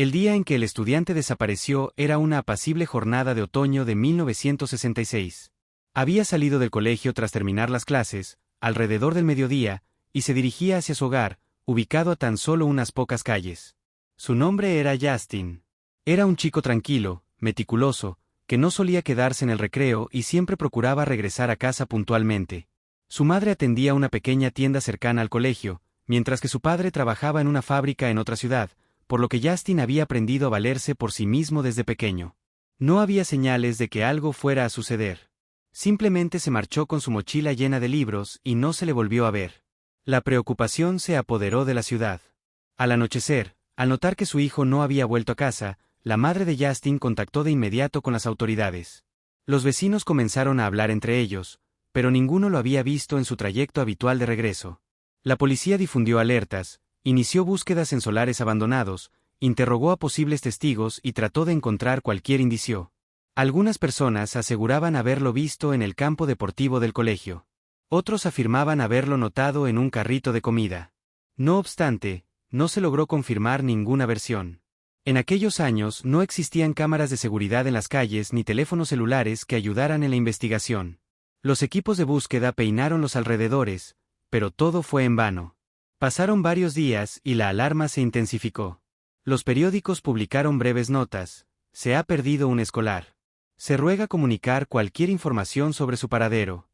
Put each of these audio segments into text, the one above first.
El día en que el estudiante desapareció era una apacible jornada de otoño de 1966. Había salido del colegio tras terminar las clases, alrededor del mediodía, y se dirigía hacia su hogar, ubicado a tan solo unas pocas calles. Su nombre era Justin. Era un chico tranquilo, meticuloso, que no solía quedarse en el recreo y siempre procuraba regresar a casa puntualmente. Su madre atendía una pequeña tienda cercana al colegio, mientras que su padre trabajaba en una fábrica en otra ciudad, por lo que Justin había aprendido a valerse por sí mismo desde pequeño. No había señales de que algo fuera a suceder. Simplemente se marchó con su mochila llena de libros y no se le volvió a ver. La preocupación se apoderó de la ciudad. Al anochecer, al notar que su hijo no había vuelto a casa, la madre de Justin contactó de inmediato con las autoridades. Los vecinos comenzaron a hablar entre ellos, pero ninguno lo había visto en su trayecto habitual de regreso. La policía difundió alertas, inició búsquedas en solares abandonados, interrogó a posibles testigos y trató de encontrar cualquier indicio. Algunas personas aseguraban haberlo visto en el campo deportivo del colegio. Otros afirmaban haberlo notado en un carrito de comida. No obstante, no se logró confirmar ninguna versión. En aquellos años no existían cámaras de seguridad en las calles ni teléfonos celulares que ayudaran en la investigación. Los equipos de búsqueda peinaron los alrededores, pero todo fue en vano. Pasaron varios días y la alarma se intensificó. Los periódicos publicaron breves notas: se ha perdido un escolar. Se ruega comunicar cualquier información sobre su paradero.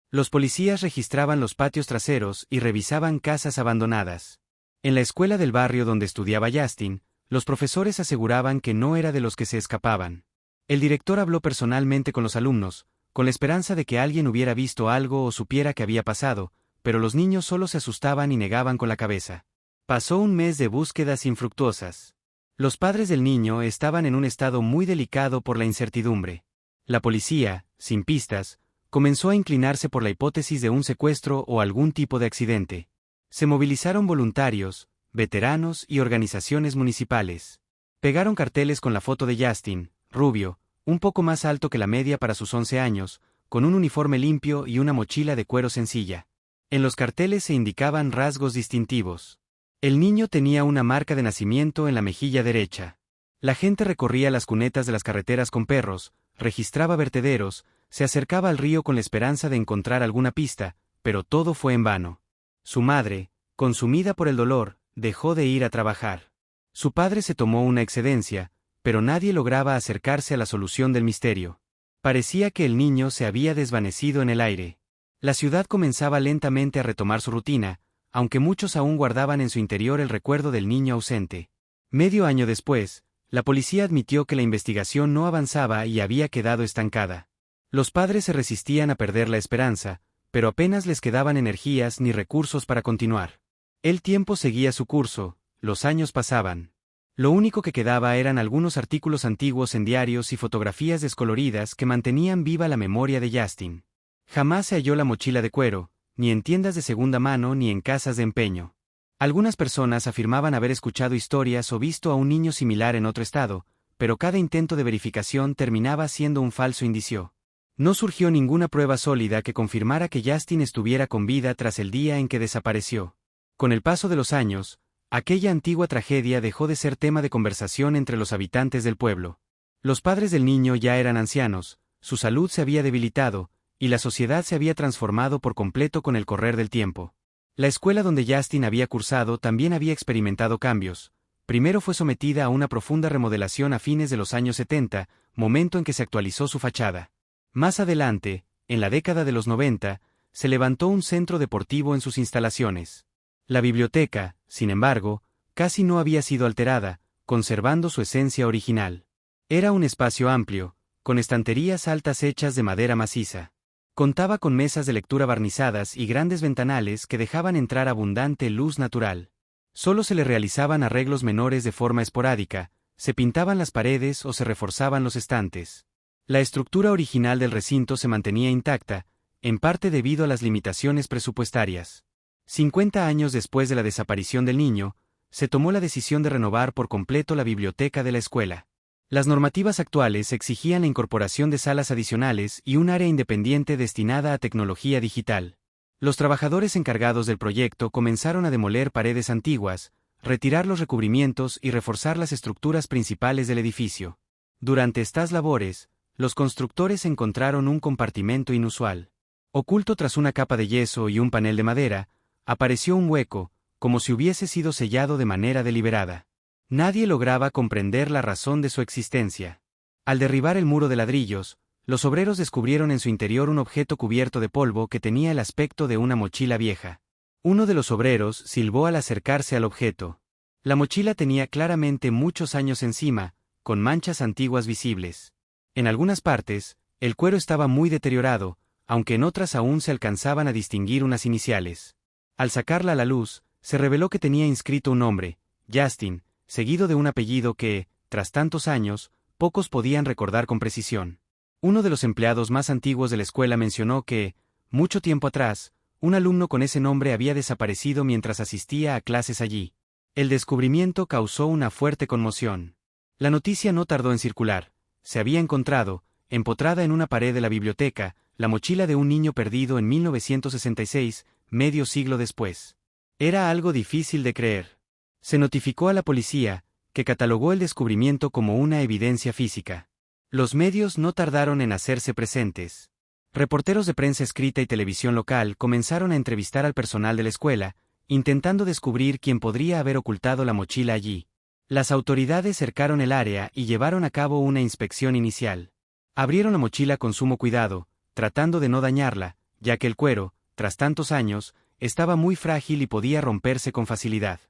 Los policías registraban los patios traseros y revisaban casas abandonadas. En la escuela del barrio donde estudiaba Justin, los profesores aseguraban que no era de los que se escapaban. El director habló personalmente con los alumnos, con la esperanza de que alguien hubiera visto algo o supiera qué había pasado, pero los niños solo se asustaban y negaban con la cabeza. Pasó un mes de búsquedas infructuosas. Los padres del niño estaban en un estado muy delicado por la incertidumbre. La policía, sin pistas, comenzó a inclinarse por la hipótesis de un secuestro o algún tipo de accidente. Se movilizaron voluntarios, veteranos y organizaciones municipales. Pegaron carteles con la foto de Justin, rubio, un poco más alto que la media para sus 11 años, con un uniforme limpio y una mochila de cuero sencilla. En los carteles se indicaban rasgos distintivos. El niño tenía una marca de nacimiento en la mejilla derecha. La gente recorría las cunetas de las carreteras con perros, registraba vertederos, se acercaba al río con la esperanza de encontrar alguna pista, pero todo fue en vano. Su madre, consumida por el dolor, dejó de ir a trabajar. Su padre se tomó una excedencia, pero nadie lograba acercarse a la solución del misterio. Parecía que el niño se había desvanecido en el aire. La ciudad comenzaba lentamente a retomar su rutina, aunque muchos aún guardaban en su interior el recuerdo del niño ausente. Medio año después, la policía admitió que la investigación no avanzaba y había quedado estancada. Los padres se resistían a perder la esperanza, pero apenas les quedaban energías ni recursos para continuar. El tiempo seguía su curso, los años pasaban. Lo único que quedaba eran algunos artículos antiguos en diarios y fotografías descoloridas que mantenían viva la memoria de Justin. Jamás se halló la mochila de cuero, ni en tiendas de segunda mano ni en casas de empeño. Algunas personas afirmaban haber escuchado historias o visto a un niño similar en otro estado, pero cada intento de verificación terminaba siendo un falso indicio. No surgió ninguna prueba sólida que confirmara que Justin estuviera con vida tras el día en que desapareció. Con el paso de los años, aquella antigua tragedia dejó de ser tema de conversación entre los habitantes del pueblo. Los padres del niño ya eran ancianos, su salud se había debilitado, y la sociedad se había transformado por completo con el correr del tiempo. La escuela donde Justin había cursado también había experimentado cambios. Primero fue sometida a una profunda remodelación a fines de los años 70, momento en que se actualizó su fachada. Más adelante, en la década de los 90, se levantó un centro deportivo en sus instalaciones. La biblioteca, sin embargo, casi no había sido alterada, conservando su esencia original. Era un espacio amplio, con estanterías altas hechas de madera maciza. Contaba con mesas de lectura barnizadas y grandes ventanales que dejaban entrar abundante luz natural. Solo se le realizaban arreglos menores de forma esporádica, se pintaban las paredes o se reforzaban los estantes. La estructura original del recinto se mantenía intacta, en parte debido a las limitaciones presupuestarias. 50 años después de la desaparición del niño, se tomó la decisión de renovar por completo la biblioteca de la escuela. Las normativas actuales exigían la incorporación de salas adicionales y un área independiente destinada a tecnología digital. Los trabajadores encargados del proyecto comenzaron a demoler paredes antiguas, retirar los recubrimientos y reforzar las estructuras principales del edificio. Durante estas labores, los constructores encontraron un compartimento inusual. Oculto tras una capa de yeso y un panel de madera, apareció un hueco, como si hubiese sido sellado de manera deliberada. Nadie lograba comprender la razón de su existencia. Al derribar el muro de ladrillos, los obreros descubrieron en su interior un objeto cubierto de polvo que tenía el aspecto de una mochila vieja. Uno de los obreros silbó al acercarse al objeto. La mochila tenía claramente muchos años encima, con manchas antiguas visibles. En algunas partes, el cuero estaba muy deteriorado, aunque en otras aún se alcanzaban a distinguir unas iniciales. Al sacarla a la luz, se reveló que tenía inscrito un nombre, Justin, seguido de un apellido que, tras tantos años, pocos podían recordar con precisión. Uno de los empleados más antiguos de la escuela mencionó que, mucho tiempo atrás, un alumno con ese nombre había desaparecido mientras asistía a clases allí. El descubrimiento causó una fuerte conmoción. La noticia no tardó en circular. Se había encontrado, empotrada en una pared de la biblioteca, la mochila de un niño perdido en 1966, medio siglo después. Era algo difícil de creer. Se notificó a la policía, que catalogó el descubrimiento como una evidencia física. Los medios no tardaron en hacerse presentes. Reporteros de prensa escrita y televisión local comenzaron a entrevistar al personal de la escuela, intentando descubrir quién podría haber ocultado la mochila allí. Las autoridades cercaron el área y llevaron a cabo una inspección inicial. Abrieron la mochila con sumo cuidado, tratando de no dañarla, ya que el cuero, tras tantos años, estaba muy frágil y podía romperse con facilidad.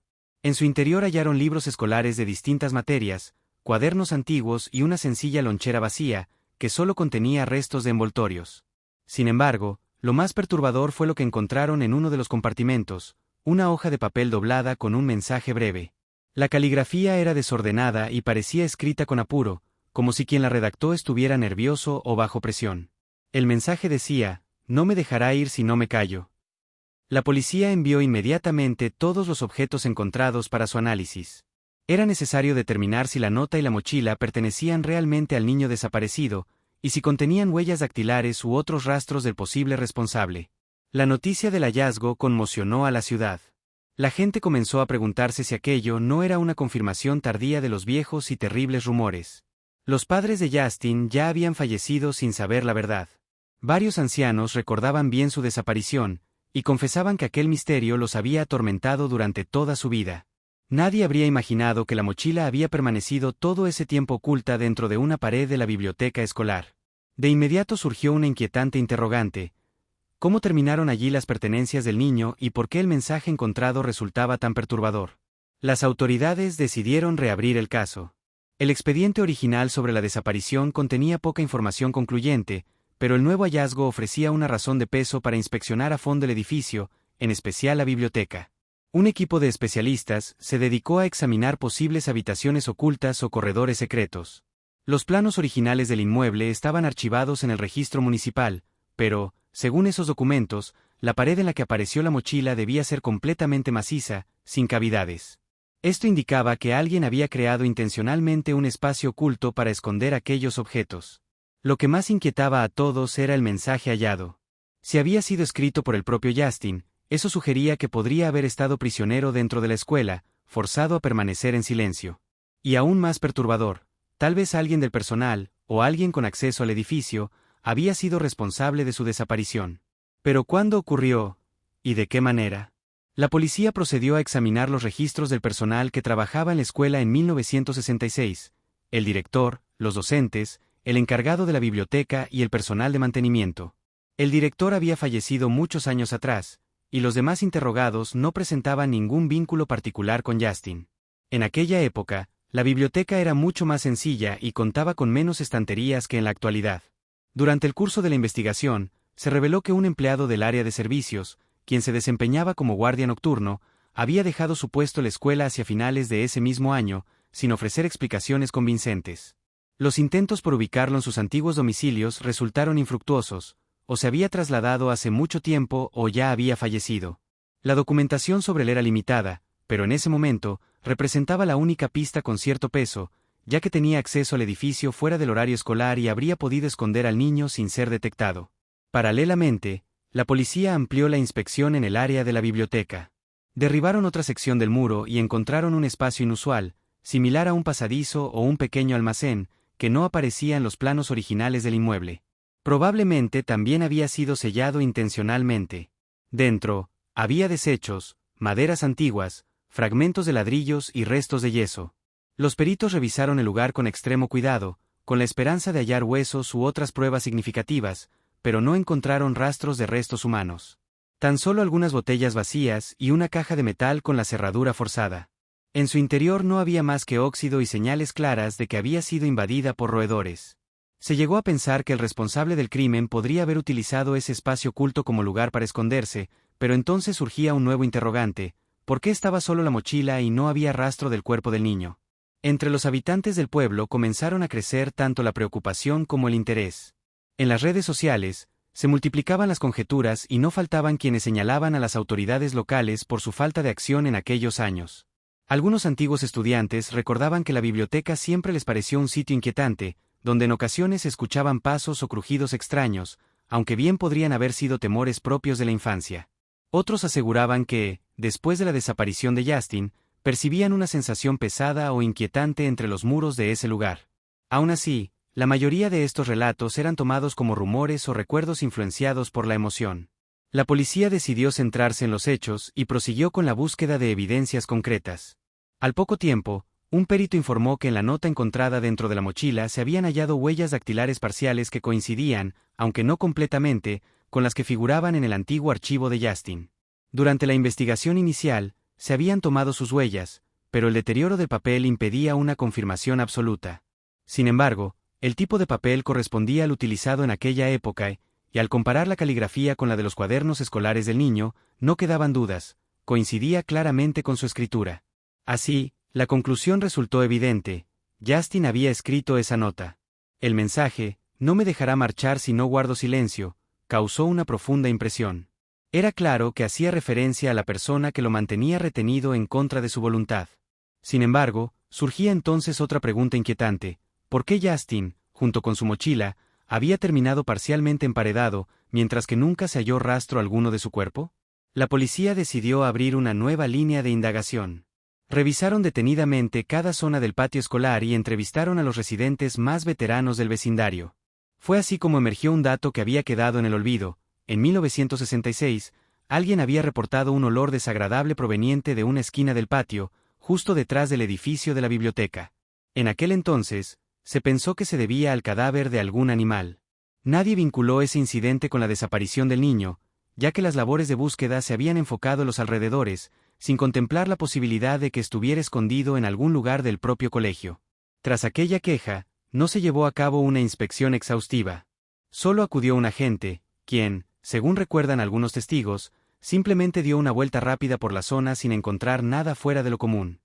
En su interior hallaron libros escolares de distintas materias, cuadernos antiguos y una sencilla lonchera vacía, que solo contenía restos de envoltorios. Sin embargo, lo más perturbador fue lo que encontraron en uno de los compartimentos, una hoja de papel doblada con un mensaje breve. La caligrafía era desordenada y parecía escrita con apuro, como si quien la redactó estuviera nervioso o bajo presión. El mensaje decía: «No me dejará ir si no me callo». La policía envió inmediatamente todos los objetos encontrados para su análisis. Era necesario determinar si la nota y la mochila pertenecían realmente al niño desaparecido, y si contenían huellas dactilares u otros rastros del posible responsable. La noticia del hallazgo conmocionó a la ciudad. La gente comenzó a preguntarse si aquello no era una confirmación tardía de los viejos y terribles rumores. Los padres de Justin ya habían fallecido sin saber la verdad. Varios ancianos recordaban bien su desaparición, y confesaban que aquel misterio los había atormentado durante toda su vida. Nadie habría imaginado que la mochila había permanecido todo ese tiempo oculta dentro de una pared de la biblioteca escolar. De inmediato surgió una inquietante interrogante: ¿cómo terminaron allí las pertenencias del niño y por qué el mensaje encontrado resultaba tan perturbador? Las autoridades decidieron reabrir el caso. El expediente original sobre la desaparición contenía poca información concluyente, pero el nuevo hallazgo ofrecía una razón de peso para inspeccionar a fondo el edificio, en especial la biblioteca. Un equipo de especialistas se dedicó a examinar posibles habitaciones ocultas o corredores secretos. Los planos originales del inmueble estaban archivados en el registro municipal, pero, según esos documentos, la pared en la que apareció la mochila debía ser completamente maciza, sin cavidades. Esto indicaba que alguien había creado intencionalmente un espacio oculto para esconder aquellos objetos. Lo que más inquietaba a todos era el mensaje hallado. Si había sido escrito por el propio Justin, eso sugería que podría haber estado prisionero dentro de la escuela, forzado a permanecer en silencio. Y aún más perturbador, tal vez alguien del personal, o alguien con acceso al edificio, había sido responsable de su desaparición. Pero ¿cuándo ocurrió? ¿Y de qué manera? La policía procedió a examinar los registros del personal que trabajaba en la escuela en 1966, el director, los docentes, el encargado de la biblioteca y el personal de mantenimiento. El director había fallecido muchos años atrás, y los demás interrogados no presentaban ningún vínculo particular con Justin. En aquella época, la biblioteca era mucho más sencilla y contaba con menos estanterías que en la actualidad. Durante el curso de la investigación, se reveló que un empleado del área de servicios, quien se desempeñaba como guardia nocturno, había dejado su puesto en la escuela hacia finales de ese mismo año, sin ofrecer explicaciones convincentes. Los intentos por ubicarlo en sus antiguos domicilios resultaron infructuosos, o se había trasladado hace mucho tiempo o ya había fallecido. La documentación sobre él era limitada, pero en ese momento, representaba la única pista con cierto peso, ya que tenía acceso al edificio fuera del horario escolar y habría podido esconder al niño sin ser detectado. Paralelamente, la policía amplió la inspección en el área de la biblioteca. Derribaron otra sección del muro y encontraron un espacio inusual, similar a un pasadizo o un pequeño almacén, que no aparecía en los planos originales del inmueble. Probablemente también había sido sellado intencionalmente. Dentro, había desechos, maderas antiguas, fragmentos de ladrillos y restos de yeso. Los peritos revisaron el lugar con extremo cuidado, con la esperanza de hallar huesos u otras pruebas significativas, pero no encontraron rastros de restos humanos. Tan solo algunas botellas vacías y una caja de metal con la cerradura forzada. En su interior no había más que óxido y señales claras de que había sido invadida por roedores. Se llegó a pensar que el responsable del crimen podría haber utilizado ese espacio oculto como lugar para esconderse, pero entonces surgía un nuevo interrogante: ¿por qué estaba solo la mochila y no había rastro del cuerpo del niño? Entre los habitantes del pueblo comenzaron a crecer tanto la preocupación como el interés. En las redes sociales, se multiplicaban las conjeturas y no faltaban quienes señalaban a las autoridades locales por su falta de acción en aquellos años. Algunos antiguos estudiantes recordaban que la biblioteca siempre les pareció un sitio inquietante, donde en ocasiones se escuchaban pasos o crujidos extraños, aunque bien podrían haber sido temores propios de la infancia. Otros aseguraban que, después de la desaparición de Justin, percibían una sensación pesada o inquietante entre los muros de ese lugar. Aún así, la mayoría de estos relatos eran tomados como rumores o recuerdos influenciados por la emoción. La policía decidió centrarse en los hechos y prosiguió con la búsqueda de evidencias concretas. Al poco tiempo, un perito informó que en la nota encontrada dentro de la mochila se habían hallado huellas dactilares parciales que coincidían, aunque no completamente, con las que figuraban en el antiguo archivo de Justin. Durante la investigación inicial, se habían tomado sus huellas, pero el deterioro del papel impedía una confirmación absoluta. Sin embargo, el tipo de papel correspondía al utilizado en aquella época, y al comparar la caligrafía con la de los cuadernos escolares del niño, no quedaban dudas, coincidía claramente con su escritura. Así, la conclusión resultó evidente: Justin había escrito esa nota. El mensaje, "no me dejará marchar si no guardo silencio", causó una profunda impresión. Era claro que hacía referencia a la persona que lo mantenía retenido en contra de su voluntad. Sin embargo, surgía entonces otra pregunta inquietante: ¿por qué Justin, junto con su mochila, había terminado parcialmente emparedado, mientras que nunca se halló rastro alguno de su cuerpo? La policía decidió abrir una nueva línea de indagación. Revisaron detenidamente cada zona del patio escolar y entrevistaron a los residentes más veteranos del vecindario. Fue así como emergió un dato que había quedado en el olvido. En 1966, alguien había reportado un olor desagradable proveniente de una esquina del patio, justo detrás del edificio de la biblioteca. En aquel entonces, se pensó que se debía al cadáver de algún animal. Nadie vinculó ese incidente con la desaparición del niño, ya que las labores de búsqueda se habían enfocado en los alrededores, sin contemplar la posibilidad de que estuviera escondido en algún lugar del propio colegio. Tras aquella queja, no se llevó a cabo una inspección exhaustiva. Solo acudió un agente, quien, según recuerdan algunos testigos, simplemente dio una vuelta rápida por la zona sin encontrar nada fuera de lo común.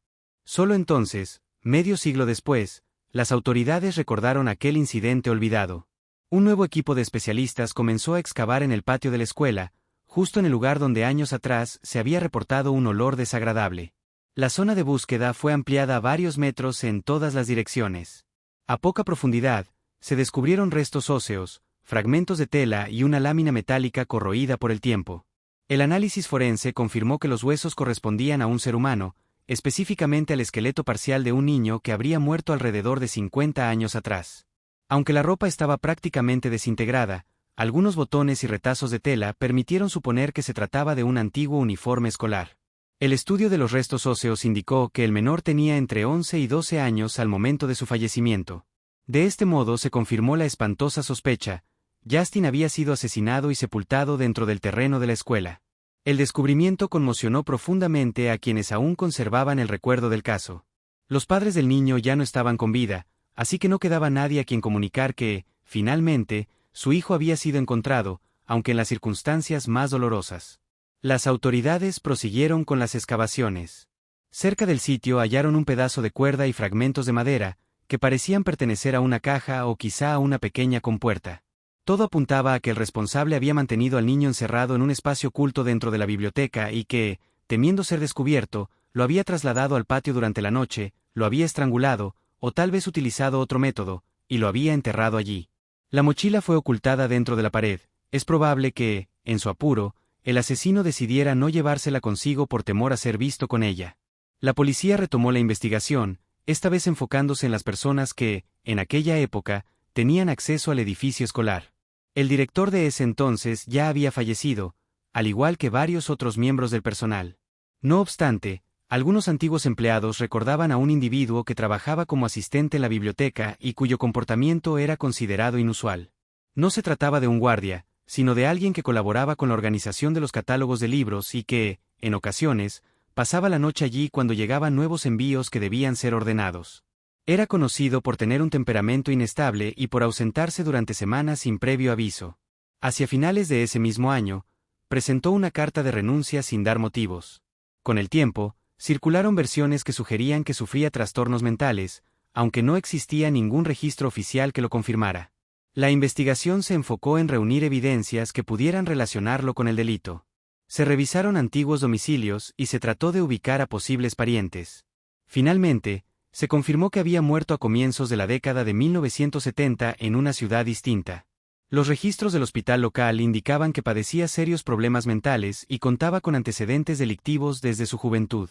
Solo entonces, medio siglo después, las autoridades recordaron aquel incidente olvidado. Un nuevo equipo de especialistas comenzó a excavar en el patio de la escuela, justo en el lugar donde años atrás se había reportado un olor desagradable. La zona de búsqueda fue ampliada a varios metros en todas las direcciones. A poca profundidad, se descubrieron restos óseos, fragmentos de tela y una lámina metálica corroída por el tiempo. El análisis forense confirmó que los huesos correspondían a un ser humano, específicamente al esqueleto parcial de un niño que habría muerto alrededor de 50 años atrás. Aunque la ropa estaba prácticamente desintegrada, algunos botones y retazos de tela permitieron suponer que se trataba de un antiguo uniforme escolar. El estudio de los restos óseos indicó que el menor tenía entre 11 y 12 años al momento de su fallecimiento. De este modo se confirmó la espantosa sospecha: Justin había sido asesinado y sepultado dentro del terreno de la escuela. El descubrimiento conmocionó profundamente a quienes aún conservaban el recuerdo del caso. Los padres del niño ya no estaban con vida, así que no quedaba nadie a quien comunicar que, finalmente, su hijo había sido encontrado, aunque en las circunstancias más dolorosas. Las autoridades prosiguieron con las excavaciones. Cerca del sitio hallaron un pedazo de cuerda y fragmentos de madera, que parecían pertenecer a una caja o quizá a una pequeña compuerta. Todo apuntaba a que el responsable había mantenido al niño encerrado en un espacio oculto dentro de la biblioteca y que, temiendo ser descubierto, lo había trasladado al patio durante la noche, lo había estrangulado, o tal vez utilizado otro método, y lo había enterrado allí. La mochila fue ocultada dentro de la pared. Es probable que, en su apuro, el asesino decidiera no llevársela consigo por temor a ser visto con ella. La policía retomó la investigación, esta vez enfocándose en las personas que, en aquella época, tenían acceso al edificio escolar. El director de ese entonces ya había fallecido, al igual que varios otros miembros del personal. No obstante, algunos antiguos empleados recordaban a un individuo que trabajaba como asistente en la biblioteca y cuyo comportamiento era considerado inusual. No se trataba de un guardia, sino de alguien que colaboraba con la organización de los catálogos de libros y que, en ocasiones, pasaba la noche allí cuando llegaban nuevos envíos que debían ser ordenados. Era conocido por tener un temperamento inestable y por ausentarse durante semanas sin previo aviso. Hacia finales de ese mismo año, presentó una carta de renuncia sin dar motivos. Con el tiempo, circularon versiones que sugerían que sufría trastornos mentales, aunque no existía ningún registro oficial que lo confirmara. La investigación se enfocó en reunir evidencias que pudieran relacionarlo con el delito. Se revisaron antiguos domicilios y se trató de ubicar a posibles parientes. Finalmente, se confirmó que había muerto a comienzos de la década de 1970 en una ciudad distinta. Los registros del hospital local indicaban que padecía serios problemas mentales y contaba con antecedentes delictivos desde su juventud.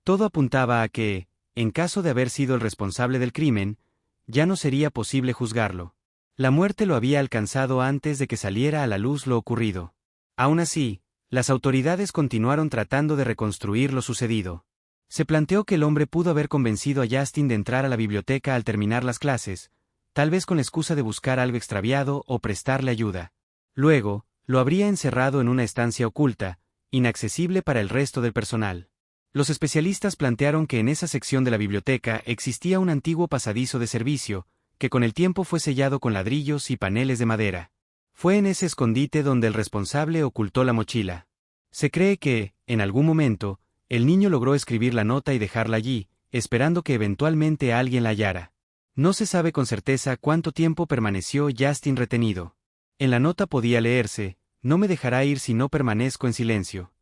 Todo apuntaba a que, en caso de haber sido el responsable del crimen, ya no sería posible juzgarlo. La muerte lo había alcanzado antes de que saliera a la luz lo ocurrido. Aún así, las autoridades continuaron tratando de reconstruir lo sucedido. Se planteó que el hombre pudo haber convencido a Justin de entrar a la biblioteca al terminar las clases, tal vez con la excusa de buscar algo extraviado o prestarle ayuda. Luego, lo habría encerrado en una estancia oculta, inaccesible para el resto del personal. Los especialistas plantearon que en esa sección de la biblioteca existía un antiguo pasadizo de servicio, que con el tiempo fue sellado con ladrillos y paneles de madera. Fue en ese escondite donde el responsable ocultó la mochila. Se cree que, en algún momento, el niño logró escribir la nota y dejarla allí, esperando que eventualmente alguien la hallara. No se sabe con certeza cuánto tiempo permaneció Justin retenido. En la nota podía leerse: "No me dejará ir si no permanezco en silencio".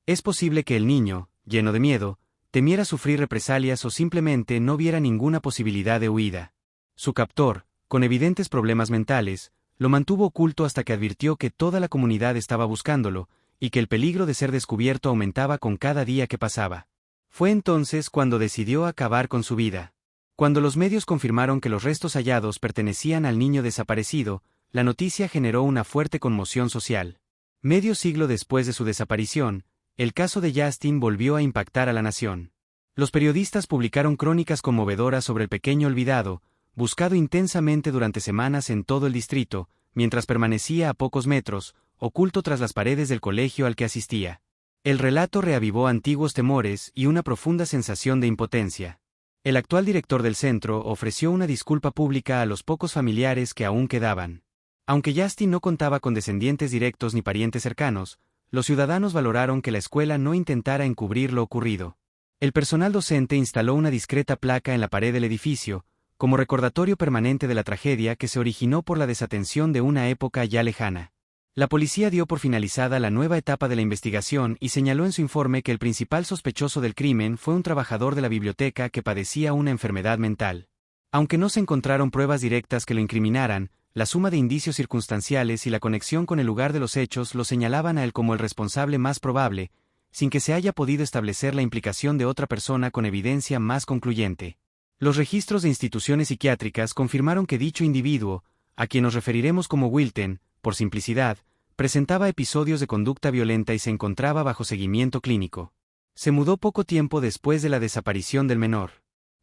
Es posible que el niño, lleno de miedo, temiera sufrir represalias o simplemente no viera ninguna posibilidad de huida. Su captor, con evidentes problemas mentales, lo mantuvo oculto hasta que advirtió que toda la comunidad estaba buscándolo, y que el peligro de ser descubierto aumentaba con cada día que pasaba. Fue entonces cuando decidió acabar con su vida. Cuando los medios confirmaron que los restos hallados pertenecían al niño desaparecido, la noticia generó una fuerte conmoción social. Medio siglo después de su desaparición, el caso de Justin volvió a impactar a la nación. Los periodistas publicaron crónicas conmovedoras sobre el pequeño olvidado, buscado intensamente durante semanas en todo el distrito, mientras permanecía a pocos metros, oculto tras las paredes del colegio al que asistía. El relato reavivó antiguos temores y una profunda sensación de impotencia. El actual director del centro ofreció una disculpa pública a los pocos familiares que aún quedaban. Aunque Justin no contaba con descendientes directos ni parientes cercanos, los ciudadanos valoraron que la escuela no intentara encubrir lo ocurrido. El personal docente instaló una discreta placa en la pared del edificio, como recordatorio permanente de la tragedia que se originó por la desatención de una época ya lejana. La policía dio por finalizada la nueva etapa de la investigación y señaló en su informe que el principal sospechoso del crimen fue un trabajador de la biblioteca que padecía una enfermedad mental. Aunque no se encontraron pruebas directas que lo incriminaran, la suma de indicios circunstanciales y la conexión con el lugar de los hechos lo señalaban a él como el responsable más probable, sin que se haya podido establecer la implicación de otra persona con evidencia más concluyente. Los registros de instituciones psiquiátricas confirmaron que dicho individuo, a quien nos referiremos como Wilton, por simplicidad, presentaba episodios de conducta violenta y se encontraba bajo seguimiento clínico. Se mudó poco tiempo después de la desaparición del menor.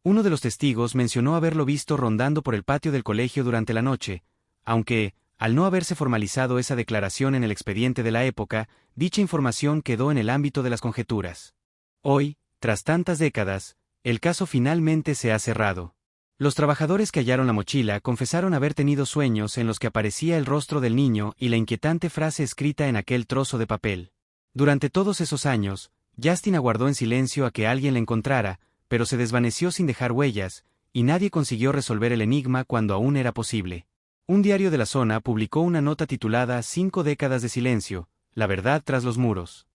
Uno de los testigos mencionó haberlo visto rondando por el patio del colegio durante la noche, aunque, al no haberse formalizado esa declaración en el expediente de la época, dicha información quedó en el ámbito de las conjeturas. Hoy, tras tantas décadas, el caso finalmente se ha cerrado. Los trabajadores que hallaron la mochila confesaron haber tenido sueños en los que aparecía el rostro del niño y la inquietante frase escrita en aquel trozo de papel. Durante todos esos años, Justin aguardó en silencio a que alguien le encontrara, pero se desvaneció sin dejar huellas, y nadie consiguió resolver el enigma cuando aún era posible. Un diario de la zona publicó una nota titulada "5 décadas de silencio, la verdad tras los muros".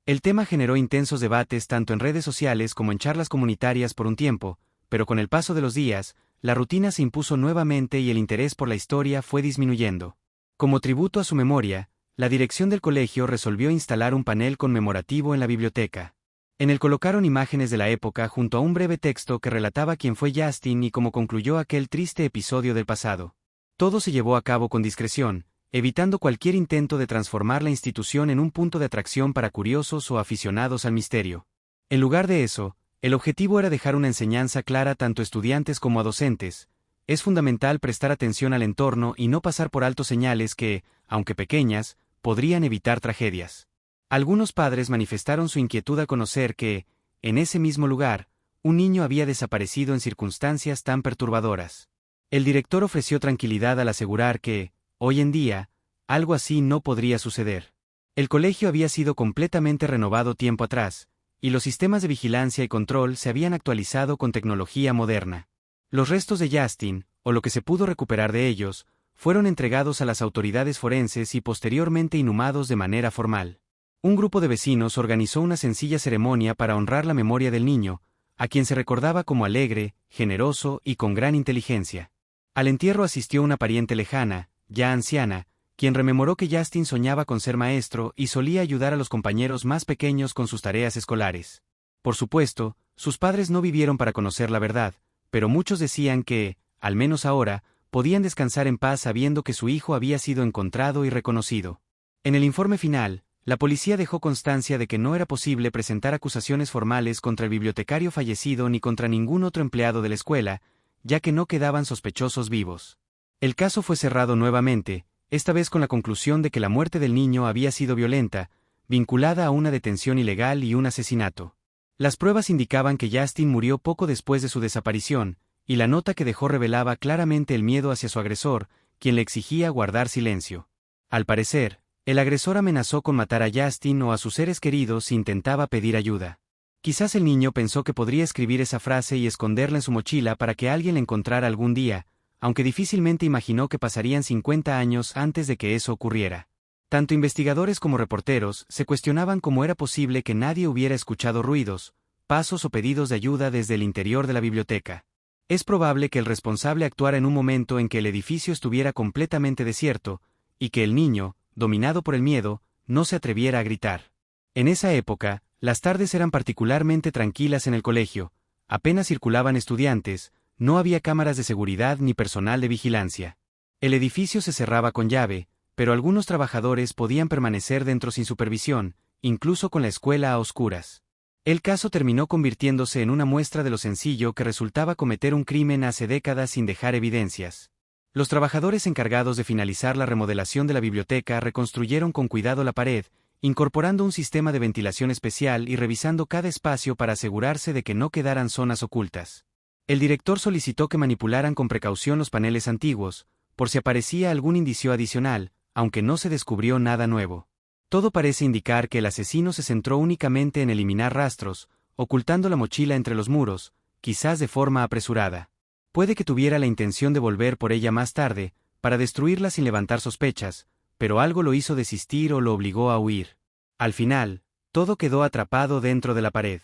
El tema generó intensos debates tanto en redes sociales como en charlas comunitarias por un tiempo, pero con el paso de los días, la rutina se impuso nuevamente y el interés por la historia fue disminuyendo. Como tributo a su memoria, la dirección del colegio resolvió instalar un panel conmemorativo en la biblioteca. En él colocaron imágenes de la época junto a un breve texto que relataba quién fue Justin y cómo concluyó aquel triste episodio del pasado. Todo se llevó a cabo con discreción, evitando cualquier intento de transformar la institución en un punto de atracción para curiosos o aficionados al misterio. En lugar de eso, el objetivo era dejar una enseñanza clara tanto a estudiantes como a docentes. Es fundamental prestar atención al entorno y no pasar por alto señales que, aunque pequeñas, podrían evitar tragedias. Algunos padres manifestaron su inquietud al conocer que, en ese mismo lugar, un niño había desaparecido en circunstancias tan perturbadoras. El director ofreció tranquilidad al asegurar que, hoy en día, algo así no podría suceder. El colegio había sido completamente renovado tiempo atrás, y los sistemas de vigilancia y control se habían actualizado con tecnología moderna. Los restos de Justin, o lo que se pudo recuperar de ellos, fueron entregados a las autoridades forenses y posteriormente inhumados de manera formal. Un grupo de vecinos organizó una sencilla ceremonia para honrar la memoria del niño, a quien se recordaba como alegre, generoso y con gran inteligencia. Al entierro asistió una pariente lejana, ya anciana, quien rememoró que Justin soñaba con ser maestro y solía ayudar a los compañeros más pequeños con sus tareas escolares. Por supuesto, sus padres no vivieron para conocer la verdad, pero muchos decían que, al menos ahora, podían descansar en paz sabiendo que su hijo había sido encontrado y reconocido. En el informe final, la policía dejó constancia de que no era posible presentar acusaciones formales contra el bibliotecario fallecido ni contra ningún otro empleado de la escuela, ya que no quedaban sospechosos vivos. El caso fue cerrado nuevamente, esta vez con la conclusión de que la muerte del niño había sido violenta, vinculada a una detención ilegal y un asesinato. Las pruebas indicaban que Justin murió poco después de su desaparición, y la nota que dejó revelaba claramente el miedo hacia su agresor, quien le exigía guardar silencio. Al parecer, el agresor amenazó con matar a Justin o a sus seres queridos si intentaba pedir ayuda. Quizás el niño pensó que podría escribir esa frase y esconderla en su mochila para que alguien la encontrara algún día, aunque difícilmente imaginó que pasarían 50 años antes de que eso ocurriera. Tanto investigadores como reporteros se cuestionaban cómo era posible que nadie hubiera escuchado ruidos, pasos o pedidos de ayuda desde el interior de la biblioteca. Es probable que el responsable actuara en un momento en que el edificio estuviera completamente desierto, y que el niño, dominado por el miedo, no se atreviera a gritar. En esa época, las tardes eran particularmente tranquilas en el colegio, apenas circulaban estudiantes, no había cámaras de seguridad ni personal de vigilancia. El edificio se cerraba con llave, pero algunos trabajadores podían permanecer dentro sin supervisión, incluso con la escuela a oscuras. El caso terminó convirtiéndose en una muestra de lo sencillo que resultaba cometer un crimen hace décadas sin dejar evidencias. Los trabajadores encargados de finalizar la remodelación de la biblioteca reconstruyeron con cuidado la pared, incorporando un sistema de ventilación especial y revisando cada espacio para asegurarse de que no quedaran zonas ocultas. El director solicitó que manipularan con precaución los paneles antiguos, por si aparecía algún indicio adicional, aunque no se descubrió nada nuevo. Todo parece indicar que el asesino se centró únicamente en eliminar rastros, ocultando la mochila entre los muros, quizás de forma apresurada. Puede que tuviera la intención de volver por ella más tarde, para destruirla sin levantar sospechas, pero algo lo hizo desistir o lo obligó a huir. Al final, todo quedó atrapado dentro de la pared.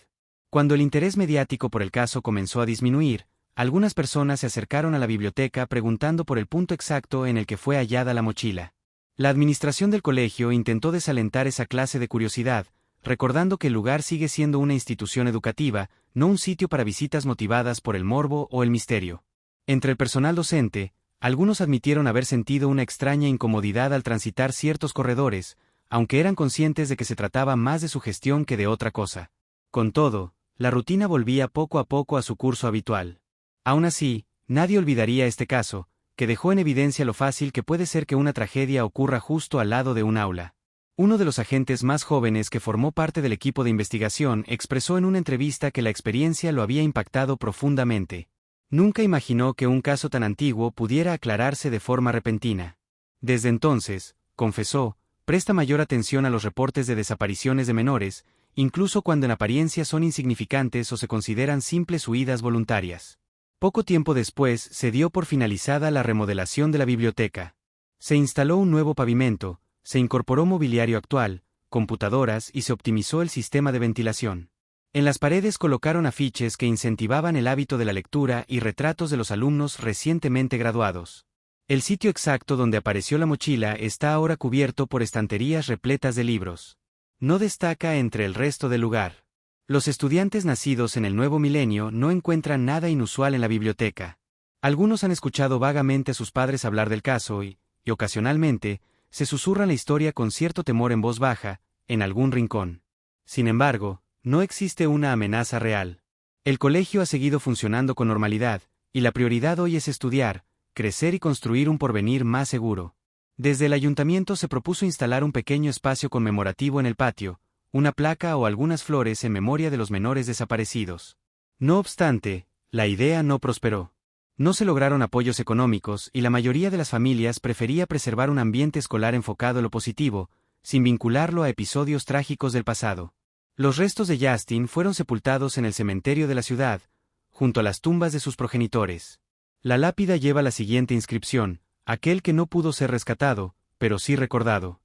Cuando el interés mediático por el caso comenzó a disminuir, algunas personas se acercaron a la biblioteca preguntando por el punto exacto en el que fue hallada la mochila. La administración del colegio intentó desalentar esa clase de curiosidad, recordando que el lugar sigue siendo una institución educativa, no un sitio para visitas motivadas por el morbo o el misterio. Entre el personal docente, algunos admitieron haber sentido una extraña incomodidad al transitar ciertos corredores, aunque eran conscientes de que se trataba más de su gestión que de otra cosa. Con todo, la rutina volvía poco a poco a su curso habitual. Aún así, nadie olvidaría este caso, que dejó en evidencia lo fácil que puede ser que una tragedia ocurra justo al lado de un aula. Uno de los agentes más jóvenes que formó parte del equipo de investigación expresó en una entrevista que la experiencia lo había impactado profundamente. Nunca imaginó que un caso tan antiguo pudiera aclararse de forma repentina. Desde entonces, confesó, presta mayor atención a los reportes de desapariciones de menores, incluso cuando en apariencia son insignificantes o se consideran simples huidas voluntarias. Poco tiempo después se dio por finalizada la remodelación de la biblioteca. Se instaló un nuevo pavimento, se incorporó mobiliario actual, computadoras y se optimizó el sistema de ventilación. En las paredes colocaron afiches que incentivaban el hábito de la lectura y retratos de los alumnos recientemente graduados. El sitio exacto donde apareció la mochila está ahora cubierto por estanterías repletas de libros. No destaca entre el resto del lugar. Los estudiantes nacidos en el nuevo milenio no encuentran nada inusual en la biblioteca. Algunos han escuchado vagamente a sus padres hablar del caso y ocasionalmente, se susurran la historia con cierto temor en voz baja, en algún rincón. Sin embargo, no existe una amenaza real. El colegio ha seguido funcionando con normalidad, y la prioridad hoy es estudiar, crecer y construir un porvenir más seguro. Desde el ayuntamiento se propuso instalar un pequeño espacio conmemorativo en el patio, una placa o algunas flores en memoria de los menores desaparecidos. No obstante, la idea no prosperó. No se lograron apoyos económicos y la mayoría de las familias prefería preservar un ambiente escolar enfocado en lo positivo, sin vincularlo a episodios trágicos del pasado. Los restos de Justin fueron sepultados en el cementerio de la ciudad, junto a las tumbas de sus progenitores. La lápida lleva la siguiente inscripción: aquel que no pudo ser rescatado, pero sí recordado.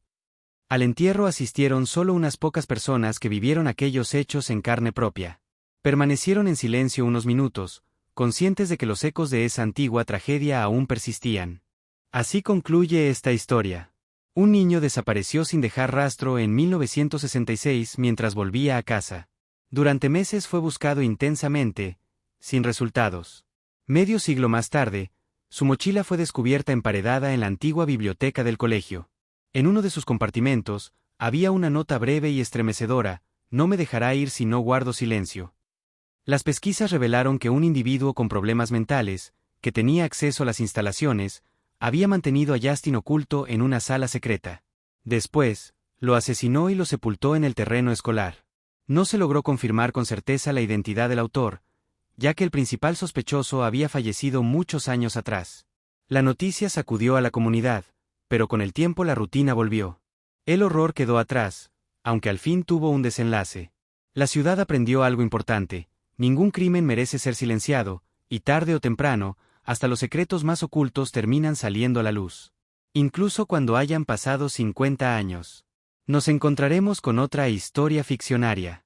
Al entierro asistieron solo unas pocas personas que vivieron aquellos hechos en carne propia. Permanecieron en silencio unos minutos, conscientes de que los ecos de esa antigua tragedia aún persistían. Así concluye esta historia. Un niño desapareció sin dejar rastro en 1966 mientras volvía a casa. Durante meses fue buscado intensamente, sin resultados. Medio siglo más tarde, su mochila fue descubierta emparedada en la antigua biblioteca del colegio. En uno de sus compartimentos, había una nota breve y estremecedora: no me dejará ir si no guardo silencio. Las pesquisas revelaron que un individuo con problemas mentales, que tenía acceso a las instalaciones, había mantenido a Justin oculto en una sala secreta. Después, lo asesinó y lo sepultó en el terreno escolar. No se logró confirmar con certeza la identidad del autor, ya que el principal sospechoso había fallecido muchos años atrás. La noticia sacudió a la comunidad, pero con el tiempo la rutina volvió. El horror quedó atrás, aunque al fin tuvo un desenlace. La ciudad aprendió algo importante: ningún crimen merece ser silenciado, y tarde o temprano, hasta los secretos más ocultos terminan saliendo a la luz. Incluso cuando hayan pasado 50 años. Nos encontraremos con otra historia ficcionaria.